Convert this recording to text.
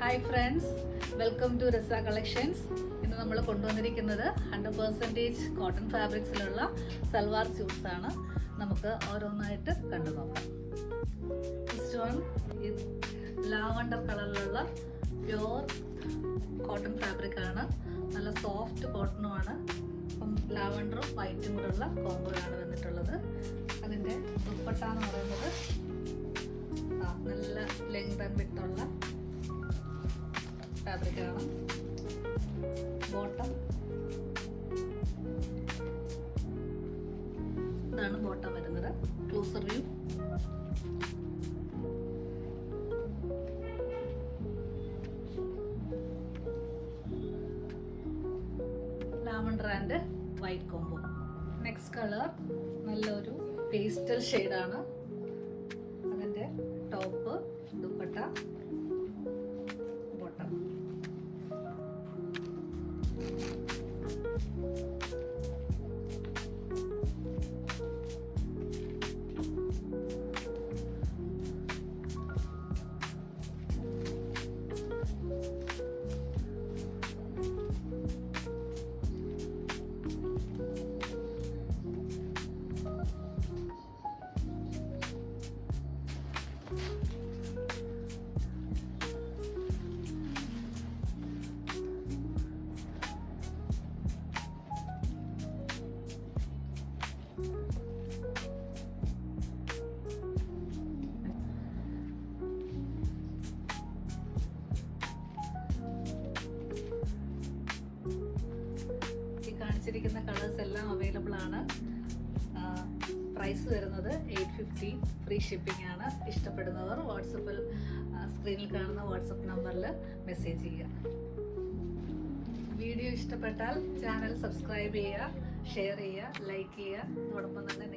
Hi friends, welcome to രസ collections. ഇന്ന് നമ്മൾ കൊണ്ടുവന്നിരിക്കുന്നത് 100% കോട്ടൺ ഫാബ്രിക്സിലുള്ള സൽവാർ സ്യൂട്ട്സ് ആണ്. നമുക്ക് ഓരോന്നായിട്ട് കണ്ടു നോക്കാം. ഫസ്റ്റ് വൺ ഈസ് ലാവണ്ടർ കളറിലുള്ള പ്യോർ കോട്ടൺ ഫാബ്രിക് ആണ്. നല്ല സോഫ്റ്റ് കോട്ടണുമാണ്. അപ്പം ലാവണ്ടറും വൈറ്റും കൂടെയുള്ള കോമ്പോയാണ് വന്നിട്ടുള്ളത്. അതിൻ്റെ ദുപ്പട്ട എന്ന് പറയുന്നത് നല്ല ലെങ്ത് ആൻഡ് വിഡ്ത്തുള്ള ഫാബ്രിക്കാണ്. ബോട്ടം ഇതാണ് ബോട്ടം വരുന്നത്. Closer view. Lavender and white combo. Next colour നല്ലൊരു പേസ്റ്റൽ ഷെയ്ഡാണ്. അതിൻ്റെ ടോപ്പ്, ദുപ്പട്ട, ബോട്ടം. കാണിച്ചിരിക്കുന്ന കളേഴ്സ് എല്ലാം അവൈലബിൾ ആണ്. പ്രൈസ് വരുന്നത് 850. ഫ്രീ ഷിപ്പിംഗ് ആണ്. ഇഷ്ടപ്പെടുന്നവർ വാട്സപ്പിൽ സ്ക്രീനിൽ കാണുന്ന വാട്സപ്പ് നമ്പറിൽ മെസ്സേജ് ചെയ്യുക. വീഡിയോ ഇഷ്ടപ്പെട്ടാൽ ചാനൽ സബ്സ്ക്രൈബ് ചെയ്യുക, ഷെയർ ചെയ്യുക, ലൈക്ക് ചെയ്യുക. അതോടൊപ്പം തന്നെ